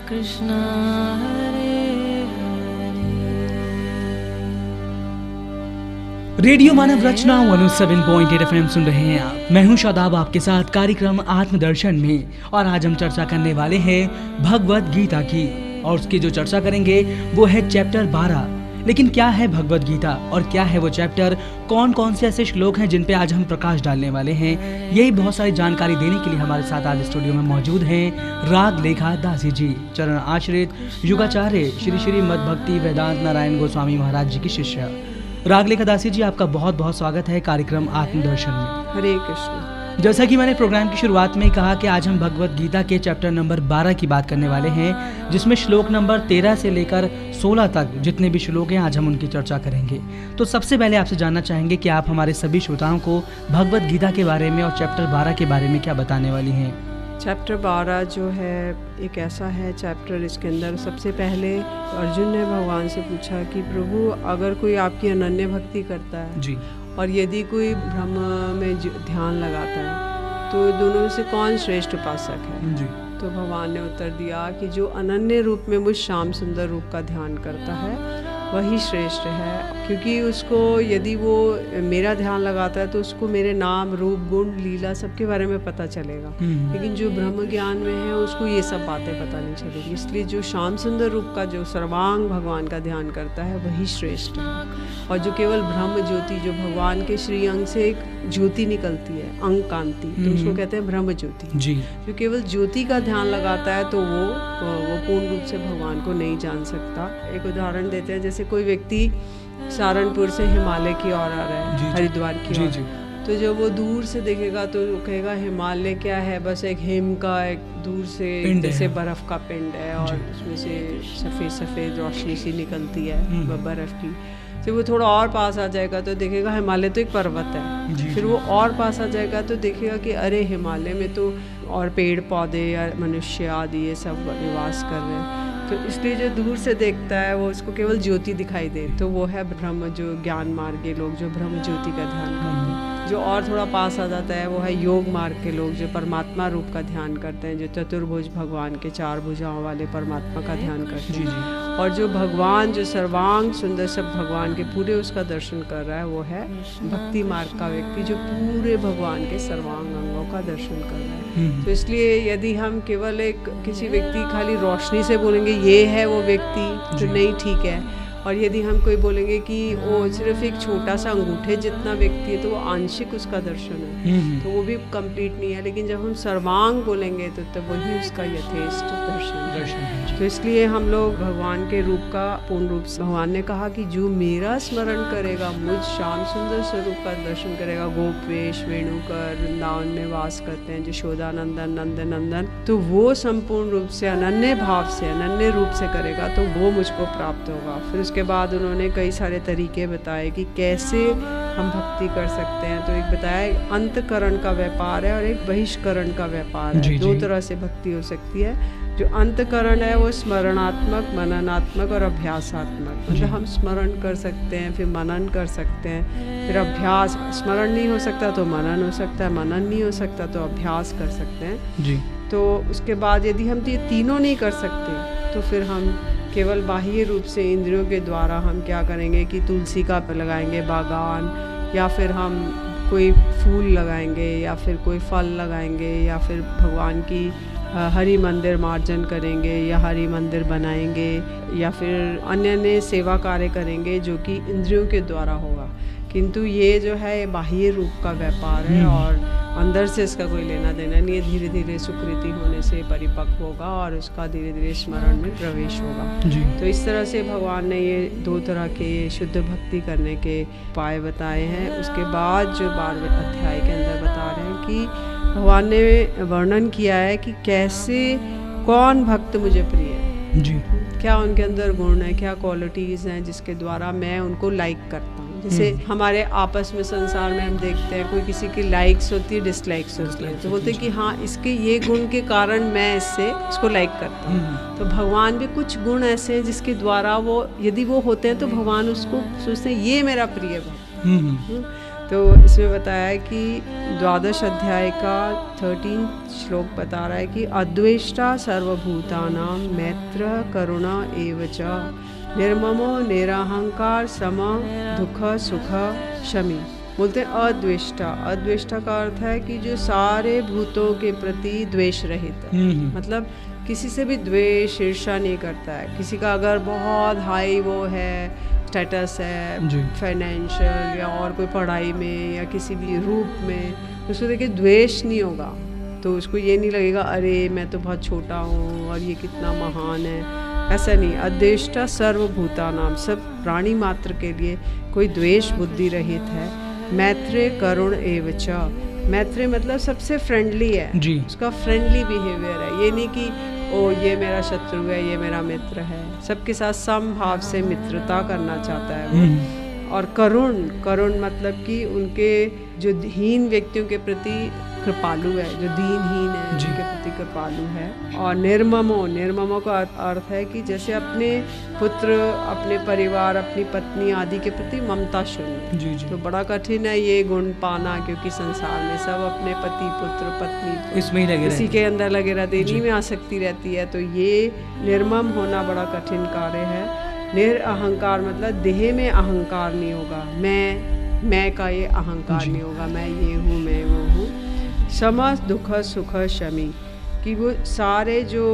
कृष्णा हरे radio Manav Rachna 107.8 FM सुन रहे हैं आप। मैं हूं शादाब आपके साथ कार्यक्रम आत्मदर्शन में, और आज हम चर्चा करने वाले हैं भगवद गीता की। और उसकी जो चर्चा करेंगे वो है चैप्टर 12। लेकिन क्या है भगवद गीता और क्या है वो चैप्टर, कौन कौन से ऐसे श्लोक हैं जिन पे आज हम प्रकाश डालने वाले हैं, यही बहुत सारी जानकारी देने के लिए हमारे साथ आज स्टूडियो में मौजूद हैं रागलेखा दासी जी, चरण आश्रित युगाचार्य श्री श्री मद भक्ति वेदांत नारायण गोस्वामी महाराज जी की शिष्य। रागलेखा दासी जी, आपका बहुत बहुत स्वागत है कार्यक्रम आत्मदर्शन में। हरे कृष्ण। जैसा कि मैंने प्रोग्राम की शुरुआत में ही कहा कि आज हम भगवद गीता के चैप्टर नंबर 12 की बात करने वाले हैं, जिसमें श्लोक नंबर 13 से लेकर 16 तक जितने भी श्लोक हैं आज हम उनकी चर्चा करेंगे। तो सबसे पहले आपसे जानना चाहेंगे कि आप हमारे सभी श्रोताओं को भगवद गीता के बारे में और चैप्टर 12 के बारे में क्या बताने वाली हैं। चैप्टर 12 जो है एक ऐसा है चैप्टर, इसके अंदर सबसे पहले अर्जुन ने भगवान से पूछा कि प्रभु, अगर कोई आपकी अनन्य भक्ति करता है जी, और यदि कोई ब्रह्म में ध्यान लगाता है तो दोनों में से कौन श्रेष्ठ उपासक है जी। तो भगवान ने उत्तर दिया कि जो अनन्य रूप में मुझ श्याम सुंदर रूप का ध्यान करता है वही श्रेष्ठ है, क्योंकि उसको यदि वो मेरा ध्यान लगाता है तो उसको मेरे नाम रूप गुण लीला सबके बारे में पता चलेगा। लेकिन जो ब्रह्म ज्ञान में है उसको ये सब बातें पता नहीं चलेगी। इसलिए जो श्याम सुंदर रूप का जो सर्वांग भगवान का ध्यान करता है वही श्रेष्ठ है। और जो केवल ब्रह्म ज्योति, जो भगवान के श्री अंग से एक ज्योति निकलती है, अंग कांति, तो उसको कहते हैं ब्रह्म ज्योति जी। जो केवल ज्योति का ध्यान लगाता है तो वो पूर्ण रूप से भगवान को नहीं जान सकता। एक उदाहरण देते हैं, जैसे कोई व्यक्ति सहारनपुर से हिमालय की ओर आ रहा है, हरिद्वार की ओर, तो जब वो दूर से देखेगा तो वो कहेगा हिमालय क्या है, बस एक हिम का एक दूर से जैसे बर्फ का पिंड है और उसमें से सफ़ेद सफ़ेद रोशनी सी निकलती है बर्फ की। तो वो थोड़ा और पास आ जाएगा तो देखेगा हिमालय तो एक पर्वत है। फिर वो और पास आ जाएगा तो देखेगा कि अरे हिमालय में तो और पेड़ पौधे या मनुष्य आदि ये सब निवास कर रहे हैं। तो इसलिए जो दूर से देखता है वो उसको केवल ज्योति दिखाई दे, तो वो है ब्रह्म, जो ज्ञान मार्ग के लोग जो ब्रह्म ज्योति का ध्यान करते हैं। जो और थोड़ा पास आ जाता है वो है योग मार्ग के लोग जो परमात्मा रूप का ध्यान करते हैं, जो चतुर्भुज भगवान के 4 भुजाओं वाले परमात्मा का ध्यान करते हैं। और जो भगवान, जो सर्वांग सुंदर सब भगवान के पूरे उसका दर्शन कर रहा है वो है भक्ति मार्ग का व्यक्ति, जो पूरे भगवान के सर्वांग अंगों का दर्शन कर रहा है। तो इसलिए यदि हम केवल एक किसी व्यक्ति खाली रोशनी से बोलेंगे ये है वो व्यक्ति, तो नहीं ठीक है। और यदि हम कोई बोलेंगे कि वो सिर्फ एक छोटा सा अंगूठे जितना व्यक्ति है तो वो आंशिक उसका दर्शन है, तो वो भी कंप्लीट नहीं है। लेकिन जब हम सर्वांग बोलेंगे तो तब वही उसका यथेष्ट दर्शन है। तो इसलिए हम लोग भगवान के रूप का पूर्ण रूप से, भगवान ने कहा कि जो मेरा स्मरण करेगा, मुझ श्याम सुंदर स्वरूप का दर्शन करेगा, गोपवेश वेणुकर वृंदावन में वास करते हैं यशोदानंदन नंद नंदन, तो वो संपूर्ण रूप से अनन्य भाव से अनन्य रूप से करेगा तो वो मुझको प्राप्त होगा। फिर उसके बाद उन्होंने कई सारे तरीके बताए कि कैसे हम भक्ति कर सकते हैं। तो एक बताया अंतकरण का व्यापार है और एक बहिष्करण का व्यापार है। दो तरह से भक्ति हो सकती है। जो अंतकरण है वो स्मरणात्मक, मननात्मक और अभ्यासात्मक, मतलब हम स्मरण कर सकते हैं, फिर मनन कर सकते हैं, फिर अभ्यास। स्मरण नहीं हो सकता तो मनन हो सकता है, मनन नहीं हो सकता तो अभ्यास कर सकते हैं जी। तो उसके बाद यदि हम ये तीनों नहीं कर सकते तो फिर हम केवल बाह्य रूप से इंद्रियों के द्वारा हम क्या करेंगे कि तुलसी का लगाएंगे बागान, या फिर हम कोई फूल लगाएंगे, या फिर कोई फल लगाएंगे, या फिर भगवान की हरि मंदिर मार्जन करेंगे, या हरि मंदिर बनाएंगे, या फिर अन्य अन्य सेवा कार्य करेंगे जो कि इंद्रियों के द्वारा होगा। किंतु ये जो है बाह्य रूप का व्यापार है और अंदर से इसका कोई लेना देना नहीं है। धीरे धीरे सुकृति होने से परिपक्व होगा और उसका धीरे धीरे स्मरण में प्रवेश होगा जी। तो इस तरह से भगवान ने ये 2 तरह के शुद्ध भक्ति करने के उपाय बताए हैं। उसके बाद जो 12वें अध्याय के अंदर बता रहे हैं कि भगवान ने वर्णन किया है कि कैसे कौन भक्त मुझे प्रिय है जी, क्या उनके अंदर गुण है, क्या क्वालिटीज़ हैं जिसके द्वारा मैं उनको लाइक करता हूँ। जैसे हमारे आपस में संसार में हम देखते हैं कोई किसी की लाइक्स होती है, डिसलाइक्स होती है, तो बोलते हैं कि हाँ इसके ये गुण के कारण मैं इसको लाइक करता हूँ। तो भगवान भी कुछ गुण ऐसे हैं जिसके द्वारा वो, यदि वो होते हैं तो भगवान उसको सोचते हैं ये मेरा प्रिय भक्त। तो इसमें बताया है कि 12 अध्याय का 13 श्लोक बता रहा है कि अद्वेष्टा सर्वभूतानां मैत्र करुणा एव च निर्ममो निरहंकार सम दुख सुख शमी। बोलते हैं अद्वेष्टा। अद्वेष्टा का अर्थ है कि जो सारे भूतों के प्रति द्वेष रहित है, मतलब किसी से भी द्वेष ईर्ष्या नहीं करता है। किसी का अगर बहुत हाई वो है, स्टेटस है, फाइनेंशियल या और कोई पढ़ाई में या किसी भी रूप में, उसको देखिए द्वेष नहीं होगा, तो उसको ये नहीं लगेगा अरे मैं तो बहुत छोटा हूँ और ये कितना महान है, ऐसा नहीं। अद्वेष्टा सर्वभूतानां, सब प्राणी मात्र के लिए कोई द्वेष बुद्धि रहित है। मैत्रे करुण एव च, मैत्रे मतलब सबसे फ्रेंडली है जी। उसका फ्रेंडली बिहेवियर है, ये नहीं कि ओ ये मेरा शत्रु है ये मेरा मित्र है, सबके साथ समभाव से मित्रता करना चाहता है वो। और करुण मतलब कि उनके जो हीन व्यक्तियों के प्रति कृपालु है, जो दीनहीन है उनके प्रति कृपालु है। और निर्ममो का अर्थ है कि जैसे अपने पुत्र, अपने परिवार, अपनी पत्नी आदि के प्रति ममता शून्य। तो बड़ा कठिन है ये गुण पाना, क्योंकि संसार में सब अपने पति पुत्र पत्नी इसमें ही लगे, इसी के अंदर लगे रहते, इन्हीं में आसक्ति रहती है। तो ये निर्मम होना बड़ा कठिन कार्य है। निरअहंकार मतलब देह में अहंकार नहीं होगा, मैं का ये अहंकार नहीं होगा, मैं ये हूँ मैं वो हूँ। सम दुख सुख शमी, कि वो सारे जो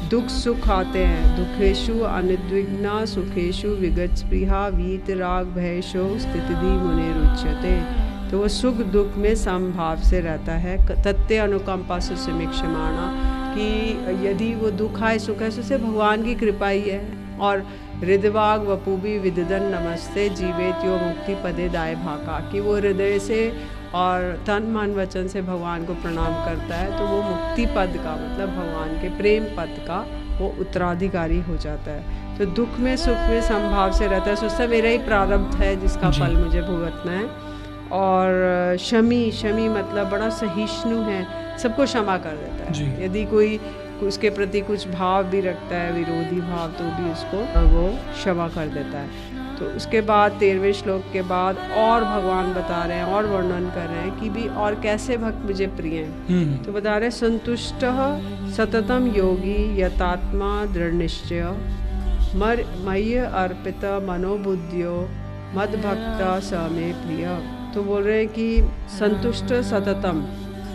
दुख सुख आते हैं, दुखेशु अनुद्विग्ना सुखेशु विगतस्पृहा वीतराग भयशो स्थितिधि मुनिरुच्यते। तो वो सुख दुख में समभाव से रहता है। तत्ते अनुकंपा से समीक्षमाणा, कि यदि वो दुख आए सुख है उसे भगवान की कृपा ही है। और हृदवाग वपुबी विददन नमस्ते जीवेत्यो मुक्ति पदे दाय भाका, कि वो हृदय से और तन मन वचन से भगवान को प्रणाम करता है, तो वो मुक्ति पद का मतलब भगवान के प्रेम पद का वो उत्तराधिकारी हो जाता है। तो दुख में सुख में समभाव से रहता है, सोचता मेरा ही प्रारब्ध है जिसका फल मुझे भुगतना है। और शमी मतलब बड़ा सहिष्णु है, सबको क्षमा कर देता है। यदि कोई उसके प्रति कुछ भाव भी रखता है, विरोधी भाव, तो भी उसको वो क्षमा कर देता है। तो उसके बाद 13वें श्लोक के बाद और भगवान बता रहे हैं और वर्णन कर रहे हैं कि भी और कैसे भक्त मुझे प्रिय हैं। तो बता रहे हैं संतुष्ट सततम योगी यतात्मा दृढ़ निश्चय मय्य अर्पित मनोबुद्धियो मद भक्त स मे प्रिय। तो बोल रहे हैं कि संतुष्ट सततम,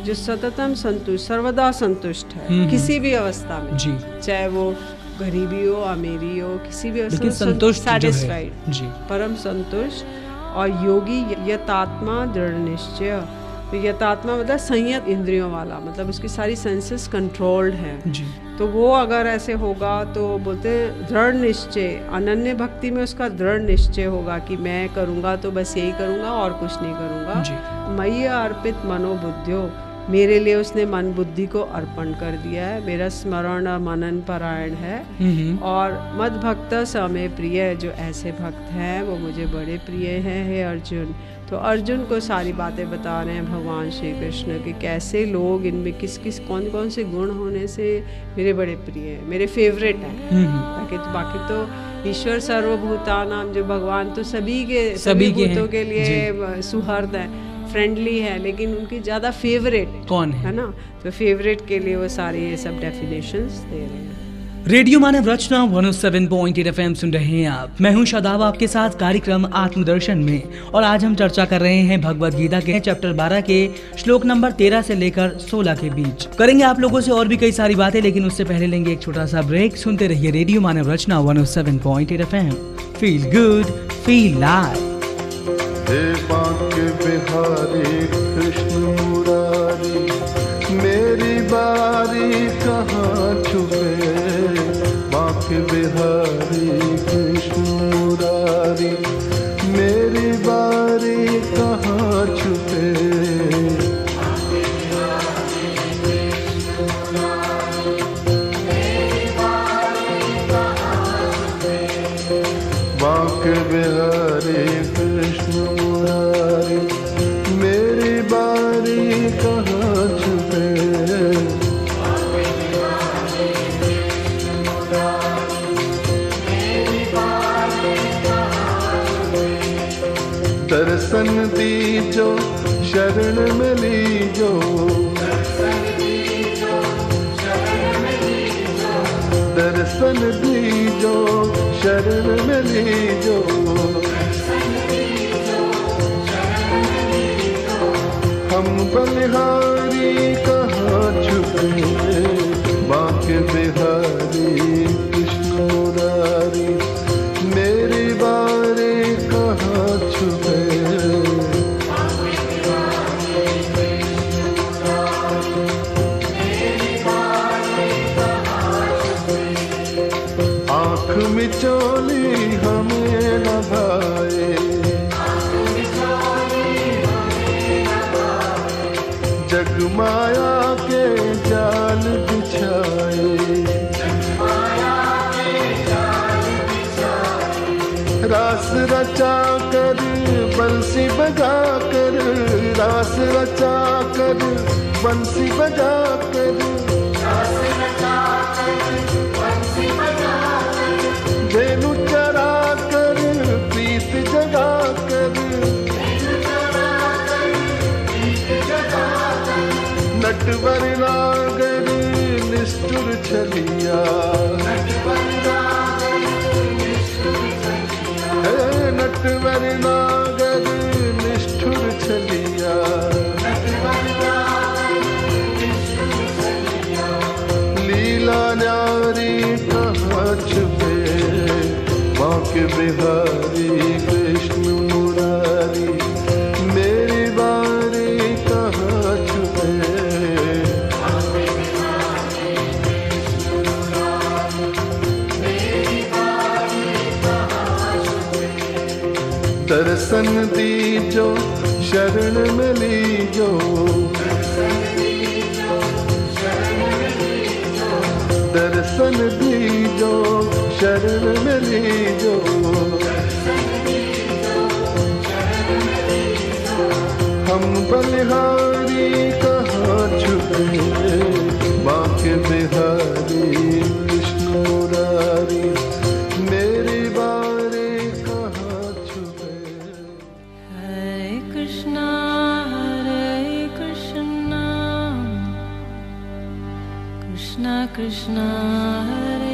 जो सततम संतुष्ट, सर्वदा संतुष्ट है किसी भी अवस्था में, चाहे वो गरीबी हो अमीरी हो, किसी भी अवस्था में संतुष्ट, सैटिस्फाइड, परम संतुष्ट। और योगी यतात्मा दृढ़ निश्चय, तो यतात्मा मतलब संयत इंद्रियों वाला, मतलब उसकी सारी सेंसेस कंट्रोल्ड है। तो वो अगर ऐसे होगा तो बोलते हैं दृढ़ निश्चय, अनन्य भक्ति में उसका दृढ़ निश्चय होगा कि मैं करूँगा तो बस यही करूँगा और कुछ नहीं करूँगा। मय्य अर्पित मनोबुद्धियो, मेरे लिए उसने मन बुद्धि को अर्पण कर दिया है, मेरा स्मरण मनन परायण है। और मद भक्त समय प्रिय, जो ऐसे भक्त हैं वो मुझे बड़े प्रिय हैं हे अर्जुन। तो अर्जुन को सारी बातें बता रहे हैं भगवान श्री कृष्ण कि कैसे लोग इनमें किस किस कौन कौन से गुण होने से मेरे बड़े प्रिय हैं, मेरे फेवरेट हैं। बाकी तो ईश्वर सर्वभूतानां, जो भगवान तो सभी भूतों के लिए सुहृद है, फ्रेंडली है, लेकिन उनकी ज़्यादा फेवरेट कौन है ना? तो फेवरेट के लिए वो सारे ये सब डेफिनेशंस दे रहे हैं। रेडियो मानव रचना 107.8 FM सुन रहे हैं आप। मैं हूं शादाब आपके साथ कार्यक्रम आत्मदर्शन में, और आज हम चर्चा कर रहे हैं भगवद गीता के चैप्टर 12 के श्लोक नंबर 13 से लेकर 16 के बीच। करेंगे आप लोगों से और भी कई सारी बातें, लेकिन उससे पहले लेंगे एक छोटा सा ब्रेक। सुनते रहिए radio Manav Rachna 107.8 FM। Feel good, feel live. Bihari Krishna Murari, मेरी बारी कहाँ छुपे, बाके बिहारी कृष्ण मुरारी, मेरी बारी कहाँ छुपे। बाके बिहारी कृष्ण मुरारी, मेरी बारी कहाँ छुपे। दर्शन दीजो शरण में लीजो, दर्शन दीजो शरण में लीजो, हम बलिहारी कहाँ छुपे, बांके बिहारी कृष्ण मुरारी, मेरी बारी कहाँ छुपे। आँख मिचोली हमें न भाए, जगमाया के जाल बिछाए, रास रचा कर बंसी बजा कर, रास रचा कर बंसी बजा कर, धेनु चरा कर प्रीत जगा कर, नटवर नागर निष्ठुर छलिया, नटवर नागर निष्ठुर छलिया, लीला न्यारी कहाँ छुपे, बांके बिहारी कृष्ण मुरारी, मेरी बारी कहाँ छुपे। दर्शन दीजो शरण में लीजो, दर्शन दीजो शरण में लीजो, हम बलिहारी कहाँ छुपे, बांके बिहारी कृष्ण मुरारी, मेरी बारी कहाँ छुपे। Hare Krishna, Krishna Krishna, Hare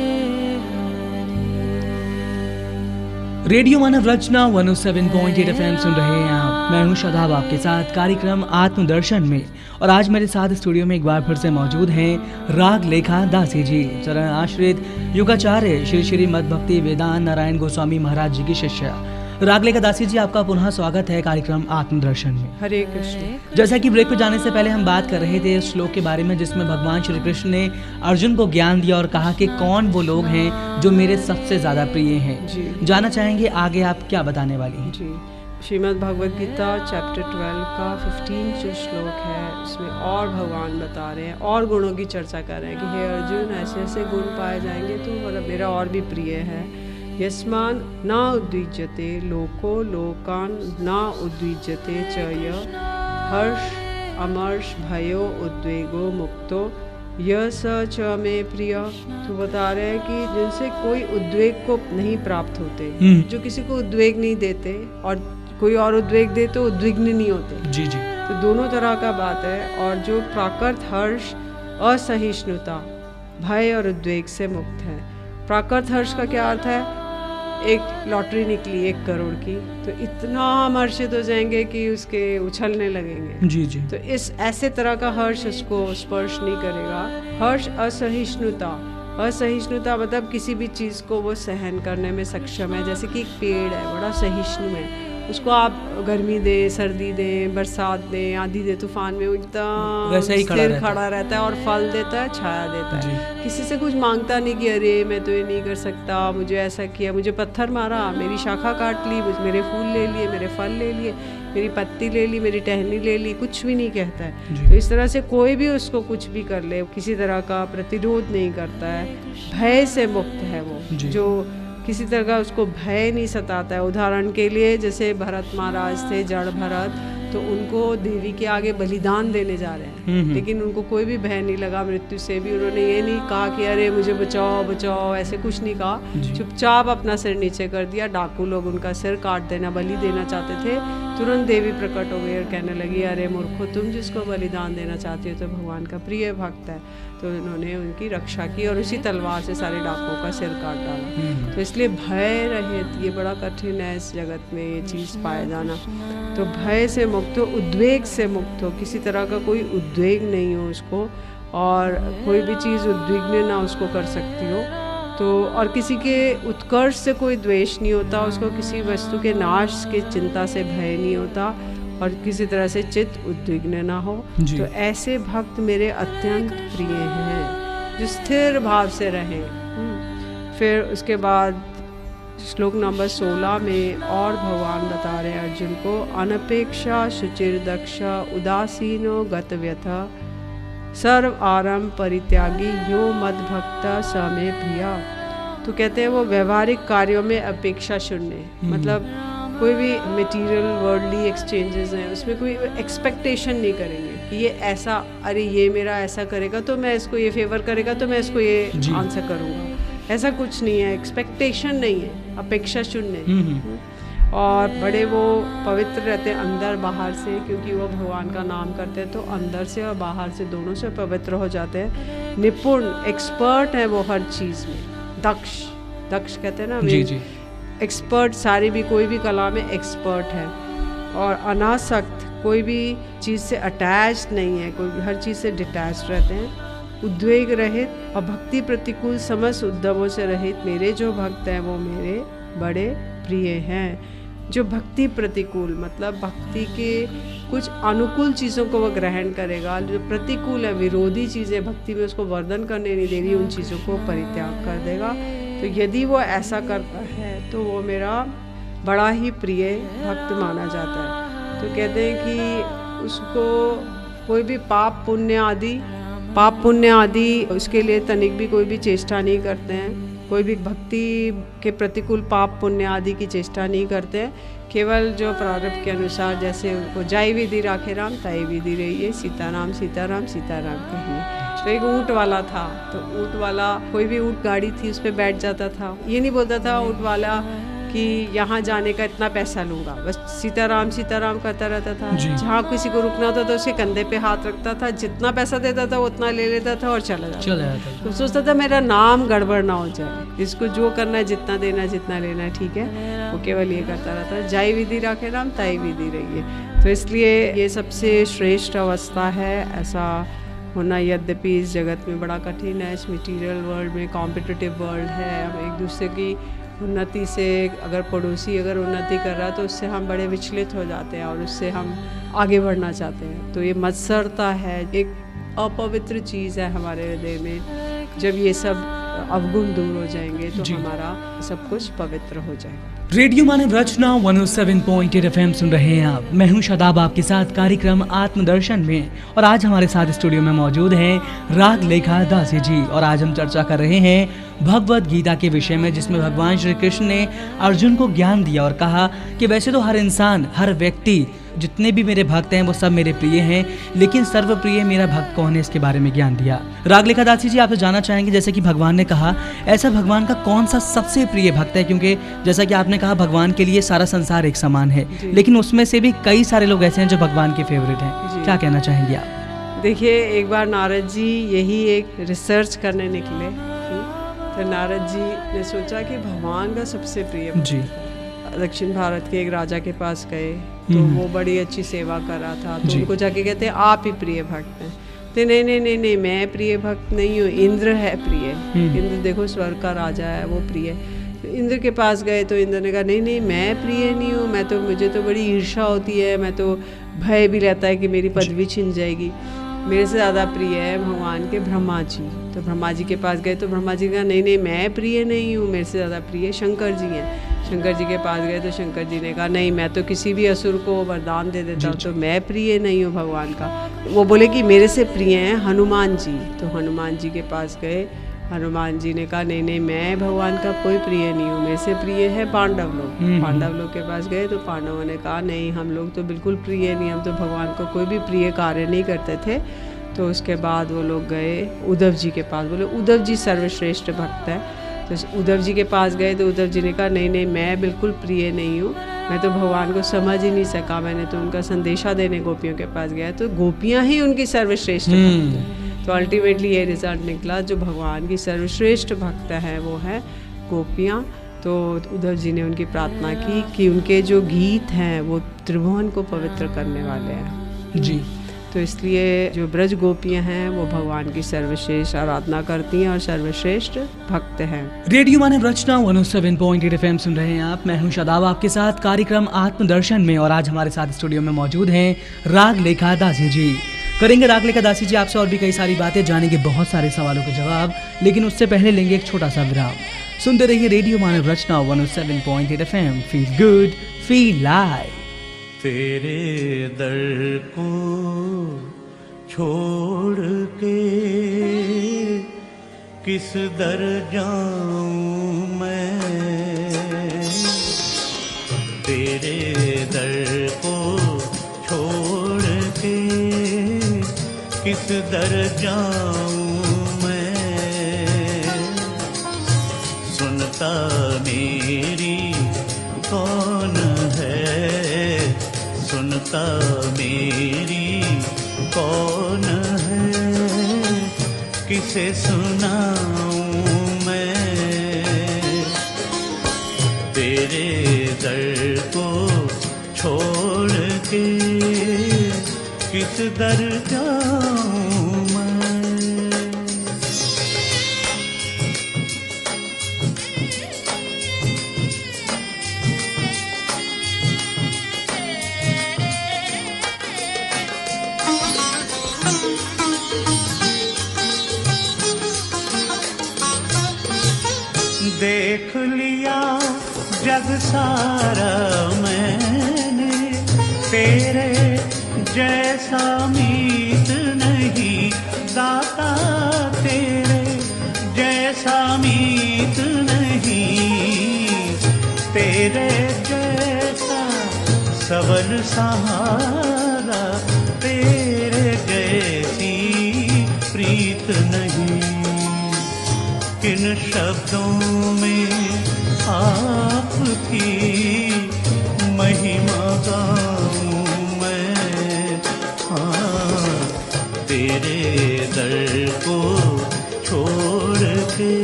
radio Manav Rachna 107.8 FM सुन रहे हैं आप। मैं हूं शादाब आपके साथ कार्यक्रम आत्मदर्शन में, और आज मेरे साथ स्टूडियो में एक बार फिर से मौजूद हैं राग लेखा दासी जी, चरण आश्रित युगाचार्य श्री श्री मद भक्ति वेदांत नारायण गोस्वामी महाराज जी की शिष्या। राग लेखा दासी जी, आपका पुनः स्वागत है कार्यक्रम आत्मदर्शन में। हरे कृष्ण। जैसा कि ब्रेक पर जाने से पहले हम बात कर रहे थे इस श्लोक के बारे में जिसमें भगवान श्री कृष्ण ने अर्जुन को ज्ञान दिया और कहा कि कौन वो लोग हैं जो मेरे सबसे ज्यादा प्रिय हैं। जानना चाहेंगे आगे आप क्या बताने वाली हैं? जी, श्रीमद् भगवद गीता चैप्टर 12 का 15 जो श्लोक है उसमें और भगवान बता रहे हैं और गुणों की चर्चा कर रहे हैं कि हे अर्जुन, ऐसे ऐसे गुण पाए जाएंगे तो मेरा और भी प्रिय है। यस्मान न उद्विज्यते लोको लोकान न उद्विज्यते च य हर्ष अमर्ष भयो उद्वेगो मुक्तो यह स च में प्रिय। तो बता रहे हैं कि जिनसे कोई उद्वेग को नहीं प्राप्त होते, जो किसी को उद्वेग नहीं देते और कोई और उद्वेग दे तो उद्विग्न नहीं होते। जी जी। तो दोनों तरह का बात है। और जो प्राकृत हर्ष असहिष्णुता भय और उद्वेग से मुक्त है। प्राकृत हर्ष का क्या अर्थ है? एक लॉटरी निकली 1 करोड़ की तो इतना हर्षित हो जाएंगे कि उसके उछलने लगेंगे। जी जी। तो इस ऐसे तरह का हर्ष उसको स्पर्श नहीं करेगा। हर्ष असहिष्णुता, असहिष्णुता मतलब किसी भी चीज़ को वो सहन करने में सक्षम है। जैसे कि एक पेड़ है, बड़ा सहिष्णु है, उसको आप गर्मी दे, सर्दी दे, बरसात दे, आंधी दे, तूफान में एकदम वैसे ही स्थिर खड़ा रहता है और फल देता है, छाया देता है। किसी से कुछ मांगता नहीं कि अरे मैं तो ये नहीं कर सकता, मुझे ऐसा किया, मुझे पत्थर मारा, मेरी शाखा काट ली, मेरे फूल ले लिए, मेरे फल ले लिए, मेरी पत्ती ले ली, मेरी टहनी ले ली, कुछ भी नहीं कहता है। तो इस तरह से कोई भी उसको कुछ भी कर ले, किसी तरह का प्रतिरोध नहीं करता है। भय से मुक्त है वो, जो किसी तरह का उसको भय नहीं सताता है। उदाहरण के लिए जैसे भरत महाराज थे, जड़ भरत, तो उनको देवी के आगे बलिदान देने जा रहे हैं, लेकिन उनको कोई भी भय नहीं लगा मृत्यु से भी। उन्होंने ये नहीं कहा कि अरे मुझे बचाओ बचाओ, ऐसे कुछ नहीं कहा। चुपचाप अपना सिर नीचे कर दिया। डाकू लोग उनका सिर काट देना, बलि देना चाहते थे। तुरंत देवी प्रकट हो गई और कहने लगी, अरे मूर्खो, तुम जिसको बलिदान देना चाहते हो तो भगवान का प्रिय भक्त है। तो उन्होंने उनकी रक्षा की और उसी तलवार से सारे डाकुओं का सिर काट डाला। तो इसलिए भय रहित, ये बड़ा कठिन है इस जगत में ये चीज़ पाया जाना। तो भय से मुक्त हो, उद्वेग से मुक्त हो, किसी तरह का कोई उद्वेग नहीं हो उसको, और कोई भी चीज़ उद्विग्न ना उसको कर सकती हो। तो और किसी के उत्कर्ष से कोई द्वेष नहीं होता, उसको किसी वस्तु के नाश की चिंता से भय नहीं होता, और किसी तरह से चित्त उद्विग्न ना हो। तो ऐसे भक्त मेरे अत्यंत प्रिय हैं, जो स्थिर भाव से रहें। फिर उसके बाद श्लोक नंबर 16 में और भगवान बता रहे हैं अर्जुन को, अनपेक्षा शुचिर दक्ष उदासीनो गतव्यथा सर्व आरंभ परित्यागी यो मद भक्ता स मे प्रिया। तो कहते हैं वो व्यवहारिक कार्यों में अपेक्षा शून्य, मतलब कोई भी मटेरियल वर्ल्डली एक्सचेंजेस हैं उसमें कोई एक्सपेक्टेशन नहीं करेंगे कि ये ऐसा, अरे ये मेरा ऐसा करेगा तो मैं इसको, ये फेवर करेगा तो मैं इसको ये आंसर करूँगा। ऐसा कुछ नहीं है, एक्सपेक्टेशन नहीं है, अपेक्षा शून्य। और बड़े वो पवित्र रहते हैं अंदर बाहर से, क्योंकि वो भगवान का नाम करते हैं, तो अंदर से और बाहर से दोनों से पवित्र हो जाते हैं। निपुण, एक्सपर्ट है वो हर चीज़ में। दक्ष, दक्ष कहते हैं ना, जी। एक्सपर्ट, सारी भी कोई भी कला में एक्सपर्ट है। और अनासक्त, कोई भी चीज़ से अटैच्ड नहीं है, कोई हर चीज़ से डिटैच्ड रहते हैं। उद्वेग रहित और भक्ति प्रतिकूल समस्त उद्यमों से रहित मेरे जो भक्त हैं वो मेरे बड़े प्रिय हैं। जो भक्ति प्रतिकूल, मतलब भक्ति के कुछ अनुकूल चीज़ों को वह ग्रहण करेगा, जो प्रतिकूल है, विरोधी चीज़ें भक्ति में उसको वर्धन करने नहीं दे रही, उन चीज़ों को परित्याग कर देगा। तो यदि वो ऐसा करता है तो वो मेरा बड़ा ही प्रिय भक्त माना जाता है। तो कहते हैं कि उसको कोई भी पाप पुण्य आदि उसके लिए तनिक भी कोई भी चेष्टा नहीं करते हैं। कोई भी भक्ति के प्रतिकूल पाप पुण्य आदि की चेष्टा नहीं करते हैं। केवल जो प्रारब्ध के अनुसार, जैसे उनको जाई विधि राखे राम ताई विधि रहिए, सीताराम सीताराम सीताराम कहिए। तो एक ऊँट वाला था, तो ऊँट वाला, कोई भी ऊँट गाड़ी थी उस पर बैठ जाता था, ये नहीं बोलता था ऊँट वाला कि यहाँ जाने का इतना पैसा लूँगा, बस सीताराम सीताराम करता रहता था। जहाँ किसी को रुकना होता था उसके कंधे पे हाथ रखता था, जितना पैसा देता था उतना ले लेता था और चला जाता था। तो सोचता था मेरा नाम गड़बड़ ना हो जाए, इसको जो करना है, जितना देना है, जितना लेना है, ठीक है, वो केवल ये करता रहता है। जाई विधि राखे राम ताई विधि रहिए। तो इसलिए ये सबसे श्रेष्ठ अवस्था है। ऐसा होना यद्यपि इस जगत में बड़ा कठिन है, इस मटीरियल वर्ल्ड में, कॉम्पिटिटिव वर्ल्ड है। हम एक दूसरे की उन्नति से, अगर पड़ोसी अगर उन्नति कर रहा है तो उससे हम बड़े विचलित हो जाते हैं और उससे हम आगे बढ़ना चाहते हैं। तो ये मत्सरता है, एक अपवित्र चीज़ है हमारे हृदय में। जब ये सब अवगुण दूर हो जाएंगे तो हमारा सब कुछ पवित्र हो जाएगा। रेडियो मानव रचना 107.8 FM सुन रहे हैं आप। मैं हूं शादाब, आपके साथ कार्यक्रम आत्मदर्शन में। और आज हमारे साथ स्टूडियो में मौजूद हैं रागलेखा दासी जी, और आज हम चर्चा कर रहे हैं भगवद गीता के विषय में, जिसमें भगवान श्री कृष्ण ने अर्जुन को ज्ञान दिया और कहा कि वैसे तो हर इंसान, हर व्यक्ति, जितने भी मेरे भक्त हैं वो सब मेरे प्रिय हैं, लेकिन सर्वप्रिय मेरा भक्त कौन है, इसके बारे में ज्ञान दिया। रागलेखा दासी जी, आपसे जानना चाहेंगे, जैसे कि भगवान ने कहा, ऐसा भगवान का कौन सा सबसे प्रिय भक्त है? क्योंकि जैसा कि आपने कहा भगवान के लिए सारा संसार एक समान है, लेकिन उसमें से भी कई सारे लोग ऐसे हैं जो भगवान के फेवरेट हैं। क्या कहना चाहेंगे आप? देखिए, एक बार नारद जी यही एक रिसर्च करने निकले, तो नारद जी ने सोचा कि भगवान का सबसे प्रिय जी दक्षिण भारत के एक राजा के पास गए, तो वो बड़ी अच्छी सेवा कर रहा था, तो उनको जाके कहते हैं आप ही प्रिय भक्त हैं। तो नहीं, मैं प्रिय भक्त नहीं हूँ, इंद्र है प्रिय। इंद्र देखो स्वर्ग का राजा है, वो प्रिय। तो इंद्र के पास गए तो इंद्र ने कहा नहीं, मैं प्रिय नहीं हूँ, मुझे तो बड़ी ईर्ष्या होती है, मैं तो भय भी रहता है कि मेरी पदवी छिन जाएगी। मेरे से ज़्यादा प्रिय है भगवान के ब्रह्मा जी। तो ब्रह्मा जी के पास गए तो ब्रह्मा जी का नहीं, मैं प्रिय नहीं हूँ, मेरे से ज़्यादा प्रिय शंकर जी हैं। शंकर जी के पास गए तो शंकर जी ने कहा नहीं, मैं तो किसी भी असुर को वरदान दे देता हूँ, तो मैं प्रिय नहीं हूँ भगवान का। वो बोले कि मेरे से प्रिय हैं हनुमान जी। तो हनुमान जी के पास गए, हनुमान जी ने कहा नहीं नहीं, मैं भगवान का कोई प्रिय नहीं हूँ, मेरे से प्रिय है पांडव लोग। पांडव लोग के पास गए तो पांडवों ने कहा नहीं, हम लोग तो बिल्कुल प्रिय नहीं, हम तो भगवान को कोई भी प्रिय कार्य नहीं करते थे। तो उसके बाद वो लोग गए उद्धव जी के पास, बोले उद्धव जी सर्वश्रेष्ठ भक्त है। तो उद्धव जी के पास गए तो उद्धव जी ने कहा नहीं नहीं, मैं बिल्कुल प्रिय नहीं हूँ, मैं तो भगवान को समझ ही नहीं सका, मैंने तो उनका संदेशा देने गोपियों के पास गया, तो गोपियाँ ही उनकी सर्वश्रेष्ठ भक्त है। तो अल्टीमेटली ये रिजल्ट निकला, जो भगवान की सर्वश्रेष्ठ भक्त है वो है गोपियाँ। तो उद्धव जी ने उनकी प्रार्थना की कि उनके जो गीत हैं वो त्रिभुवन को पवित्र करने वाले हैं जी। तो इसलिए जो ब्रज गोपियाँ हैं वो भगवान की सर्वश्रेष्ठ आराधना करती हैं और सर्वश्रेष्ठ भक्त हैं। रेडियो मानव रचना 107.8 FM सुन रहे हैं आप। मैं हूं शादाब आपके साथ कार्यक्रम आत्मदर्शन में, और आज हमारे साथ स्टूडियो में मौजूद हैं राग लेखा दासी जी। करेंगे राग लेखा दासी जी आपसे और भी कई सारी बातें, जानेंगे बहुत सारे सवालों के जवाब, लेकिन उससे पहले लेंगे एक छोटा सा विराम। सुनते रहिए radio Manav Rachna 107.8 FM। Feel good, feel live. तेरे दर को छोड़ के किस दर जाऊं मैं, तेरे दर को छोड़ के किस दर जाऊं मैं, सुनता मेरी कौन है, सुनता मेरी कौन है, किसे सुनाऊं मैं, तेरे दर को छोड़ के किस दर जाऊं मैं। देख लिया जग सारा मैंने, तेरे जैसा मीत नहीं दाता, तेरे जैसा मीत नहीं, तेरे जैसा सबल सहारा, तेरे जैसी प्रीत नहीं। किन शब्दों में आपकी महिमा गाऊं मैं, हाँ तेरे दर को छोड़ के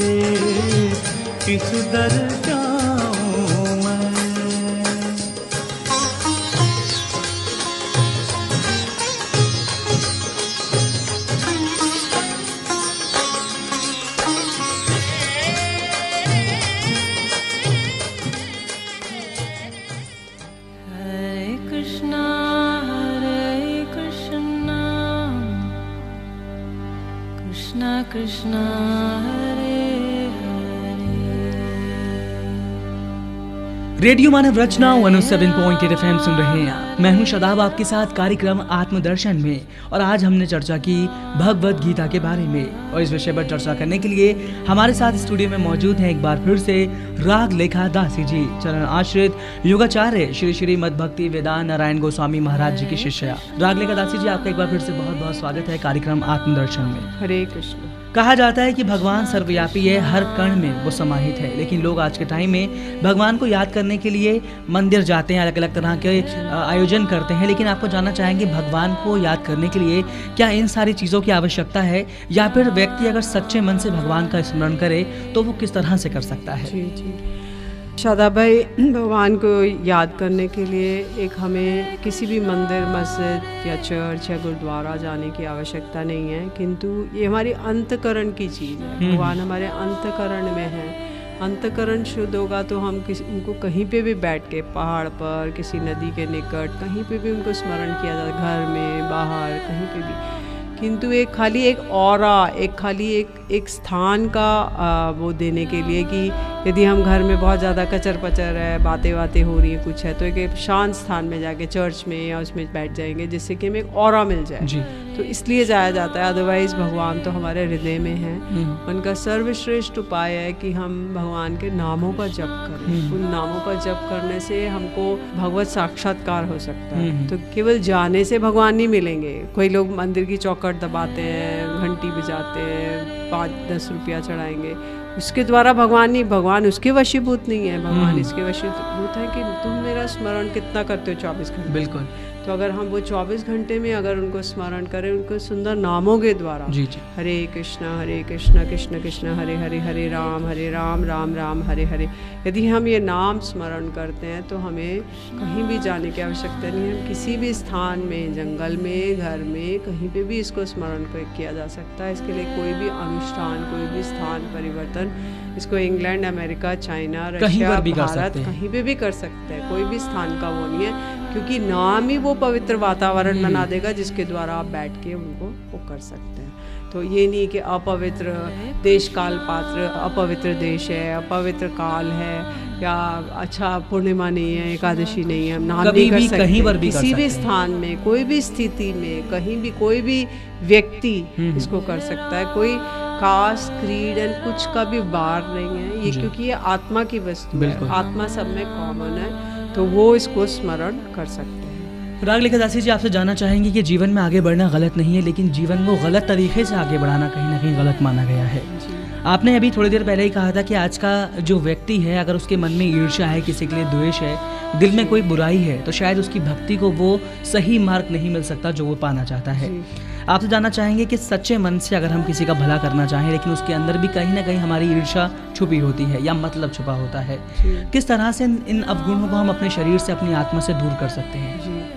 किस दर जाऊं मैं। कृष्णा हरे रेडियो मानव रचना 107.8 FM सुन रहे हैं आप। मैं हूं शादाब आपके साथ कार्यक्रम आत्मदर्शन में, और आज हमने चर्चा की भगवत गीता के बारे में, और इस विषय पर चर्चा करने के लिए हमारे साथ स्टूडियो में मौजूद हैं एक बार फिर से राग लेखा दासी जी, चरण आश्रित योगाचार्य श्री श्री मद भक्ति वेदांत नारायण गोस्वामी महाराज जी की शिष्या। राग लेखा दासी जी, आपका एक बार फिर से बहुत बहुत स्वागत है कार्यक्रम आत्मदर्शन में। हरे कृष्ण। कहा जाता है कि भगवान सर्वव्यापी है, हर कण में वो समाहित है, लेकिन लोग आज के टाइम में भगवान को याद करने के लिए मंदिर जाते हैं, अलग अलग तरह के आयोजन करते हैं, लेकिन आपको जानना चाहेंगे भगवान को याद करने के लिए क्या इन सारी चीज़ों की आवश्यकता है, या फिर व्यक्ति अगर सच्चे मन से भगवान का स्मरण करे तो वो किस तरह से कर सकता है? जी जी शादाब भाई, भगवान को याद करने के लिए एक हमें किसी भी मंदिर, मस्जिद या चर्च या गुरुद्वारा जाने की आवश्यकता नहीं है, किंतु ये हमारी अंतकरण की चीज़ है। भगवान हमारे अंतकरण में है। अंतकरण शुद्ध होगा तो हम उनको कहीं पे भी बैठ के, पहाड़ पर, किसी नदी के निकट, कहीं पे भी उनको स्मरण किया जाता, घर में, बाहर, कहीं पे भी। किंतु एक खाली एक ऑरा, एक खाली एक स्थान का वो देने के लिए कि यदि हम घर में बहुत ज़्यादा कचर पचर है, बातें हो रही है, कुछ है, तो एक शांत स्थान में जाके चर्च में या उसमें बैठ जाएंगे जिससे कि हमें एक ऑरा मिल जाए जी। तो इसलिए जाया जाता है। अदरवाइज भगवान तो हमारे हृदय में हैं। उनका सर्वश्रेष्ठ उपाय है कि हम भगवान के नामों का जप करें। उन नामों का जप करने से हमको भगवत साक्षात्कार हो सकता है। तो केवल जाने से भगवान नहीं मिलेंगे। कोई लोग मंदिर की चौखट दबाते हैं, घंटी बजाते हैं, 5-10 रुपया चढ़ाएंगे, उसके द्वारा भगवान नहीं, भगवान उसके वशीभूत नहीं है। भगवान इसके वशीभूत है कि तुम मेरा स्मरण कितना करते हो 24 घंटे। बिल्कुल। तो अगर हम वो 24 घंटे में अगर उनको स्मरण करें, उनको सुंदर नामों के द्वारा, जी जी, हरे कृष्णा कृष्ण कृष्ण हरे हरे, हरे राम राम राम हरे हरे, यदि हम ये नाम स्मरण करते हैं तो हमें कहीं भी जाने की आवश्यकता नहीं है। हम किसी भी स्थान में, जंगल में, घर में, कहीं पे भी इसको स्मरण किया जा सकता है। इसके लिए कोई भी अनुष्ठान, कोई भी स्थान परिवर्तन, इसको England, America, China, Russia, Bharat, कहीं पे भी कर सकते हैं। कोई भी स्थान का वो नहीं है, क्योंकि नाम ही वो पवित्र वातावरण बना देगा जिसके द्वारा आप बैठ के उनको वो कर सकते हैं। तो ये नहीं कि अपवित्र देश काल पात्र, अपवित्र देश है, अपवित्र काल है, या अच्छा पूर्णिमा नहीं है, एकादशी नहीं है, हम नाम नहीं कर सकते। कहीं पर भी किसी भी स्थान में, कोई भी स्थिति में, कहीं भी कोई भी व्यक्ति इसको कर सकता है। कोई कास्ट, क्रीड एंड कुछ का भी बार नहीं है ये, क्योंकि ये आत्मा की वस्तु है, आत्मा सब में कॉमन है, तो वो इसको स्मरण कर सकते हैं। राग लेखा दासी जी, आपसे जानना चाहेंगे कि जीवन में आगे बढ़ना गलत नहीं है, लेकिन जीवन को गलत तरीके से आगे बढ़ाना कहीं ना कहीं गलत माना गया है। आपने अभी थोड़ी देर पहले ही कहा था कि आज का जो व्यक्ति है, अगर उसके मन में ईर्ष्या है, किसी के लिए द्वेष है, दिल में कोई बुराई है, तो शायद उसकी भक्ति को वो सही मार्ग नहीं मिल सकता जो वो पाना चाहता है। आपसे जानना चाहेंगे कि सच्चे मन से अगर हम किसी का भला करना चाहें, लेकिन उसके अंदर भी कहीं ना कहीं हमारी ईर्ष्या छुपी होती है या मतलब छुपा होता है, किस तरह से इन अवगुणों को हम अपने शरीर से, अपनी आत्मा से दूर कर सकते हैं?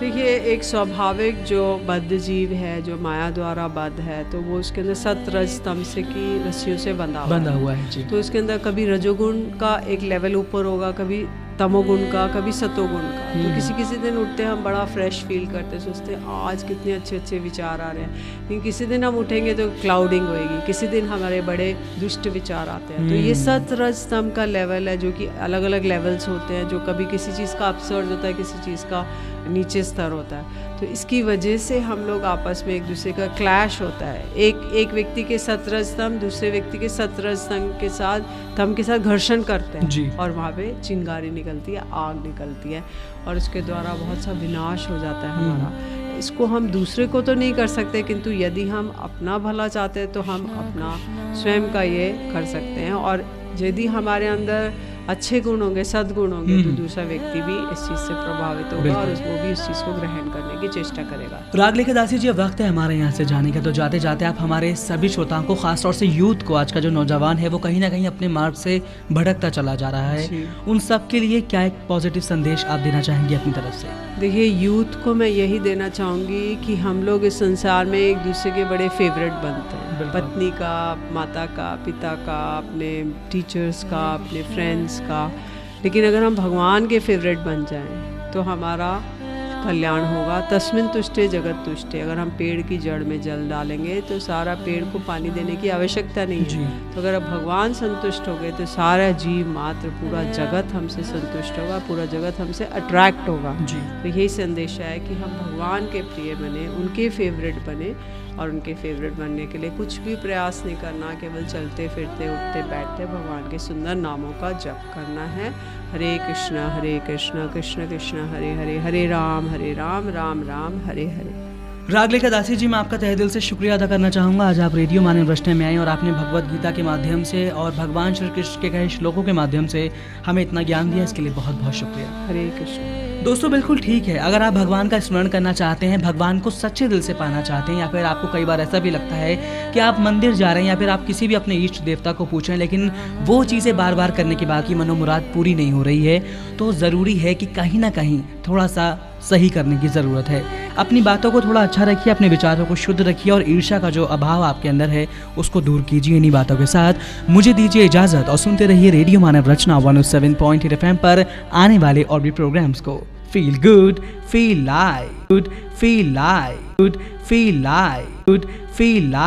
देखिए, एक स्वाभाविक जो बद्ध जीव है, जो माया द्वारा बद्ध है, तो वो उसके अंदर सतरज तमस की रस्सियों से बंधा हुआ है जी। तो उसके अंदर कभी रजोगुण का एक लेवल ऊपर होगा, कभी तमोगुण का, कभी सतोगुण का। तो किसी दिन उठते हैं हम बड़ा फ्रेश फील करते हैं, सोचते हैं आज कितने अच्छे विचार आ रहे हैं, लेकिन किसी दिन हम उठेंगे तो क्लाउडिंग होएगी, किसी दिन हमारे बड़े दुष्ट विचार आते हैं। तो ये सतरज तम का लेवल है, जो कि अलग अलग लेवल्स होते हैं, जो कभी किसी चीज़ का अपसर्ज होता है, किसी चीज़ का नीचे स्तर होता है। तो इसकी वजह से हम लोग आपस में एक दूसरे का क्लैश होता है। एक व्यक्ति के सतरज तम दूसरे व्यक्ति के सतरज तम के साथ घर्षण करते हैं, और वहाँ पे चिंगारी निकलती है, आग निकलती है, और उसके द्वारा बहुत सा विनाश हो जाता है हमारा। इसको हम दूसरे को तो नहीं कर सकते, किंतु यदि हम अपना भला चाहते हैं तो हम अपना स्वयं का ये कर सकते हैं। और यदि हमारे अंदर अच्छे गुण होंगे, सद्गुण होंगे, तो दूसरा व्यक्ति भी इस चीज़ से प्रभावित होगा और वो भी इस चीज़ को ग्रहण करने की चेष्टा करेगा। राग लेखा दासी जी, वक्त है हमारे यहाँ से जाने का, तो जाते जाते आप हमारे सभी श्रोताओं को, खासतौर से यूथ को, आज का जो नौजवान है वो कहीं ना कहीं अपने मार्ग से भटकता चला जा रहा है, उन सब के लिए क्या एक पॉजिटिव संदेश आप देना चाहेंगे अपनी तरफ से? देखिए, यूथ को मैं यही देना चाहूँगी कि हम लोग इस संसार में एक दूसरे के बड़े फेवरेट बनते हैं, पत्नी का, माता का, पिता का, अपने टीचर्स का, अपने फ्रेंड्स का। लेकिन अगर हम भगवान के फेवरेट बन जाएं तो हमारा कल्याण होगा। तस्मिन तुष्टे जगत तुष्टे। अगर हम पेड़ की जड़ में जल डालेंगे तो सारा पेड़ को पानी देने की आवश्यकता नहीं है। तो अगर भगवान संतुष्ट हो गए तो सारा जीव मात्र, पूरा जगत हमसे संतुष्ट होगा, पूरा जगत हमसे अट्रैक्ट होगा। तो यही संदेश है कि हम भगवान के प्रिय बने, उनके फेवरेट बने, और उनके फेवरेट बनने के लिए कुछ भी प्रयास नहीं करना, केवल चलते फिरते उठते बैठते भगवान के सुंदर नामों का जप करना है। हरे कृष्णा कृष्ण कृष्ण हरे हरे, हरे राम राम राम हरे हरे। राग लेखा दासी जी, मैं आपका तहे दिल से शुक्रिया अदा करना चाहूँगा। आज आप रेडियो मानव प्रश्न में आए और आपने भगवत गीता के माध्यम से और भगवान श्री कृष्ण के कहे श्लोकों के माध्यम से हमें इतना ज्ञान दिया, इसके लिए बहुत बहुत शुक्रिया। हरे कृष्ण। दोस्तों, बिल्कुल ठीक है, अगर आप भगवान का स्मरण करना चाहते हैं, भगवान को सच्चे दिल से पाना चाहते हैं, या फिर आपको कई बार ऐसा भी लगता है कि आप मंदिर जा रहे हैं या फिर आप किसी भी अपने इष्ट देवता को पूछें, लेकिन वो चीज़ें बार बार करने के बाद की मनोमुराद पूरी नहीं हो रही है, तो ज़रूरी है कि कहीं ना कहीं थोड़ा सा सही करने की ज़रूरत है। अपनी बातों को थोड़ा अच्छा रखिए, अपने विचारों को शुद्ध रखिए, और ईर्ष्या का जो अभाव आपके अंदर है उसको दूर कीजिए। इन्हीं बातों के साथ मुझे दीजिए इजाज़त और सुनते रहिए रेडियो मानव रचना 107.8 FM पर आने वाले और भी प्रोग्राम्स को। Feel good, feel live, good, feel live, good, feel live, good, feel live.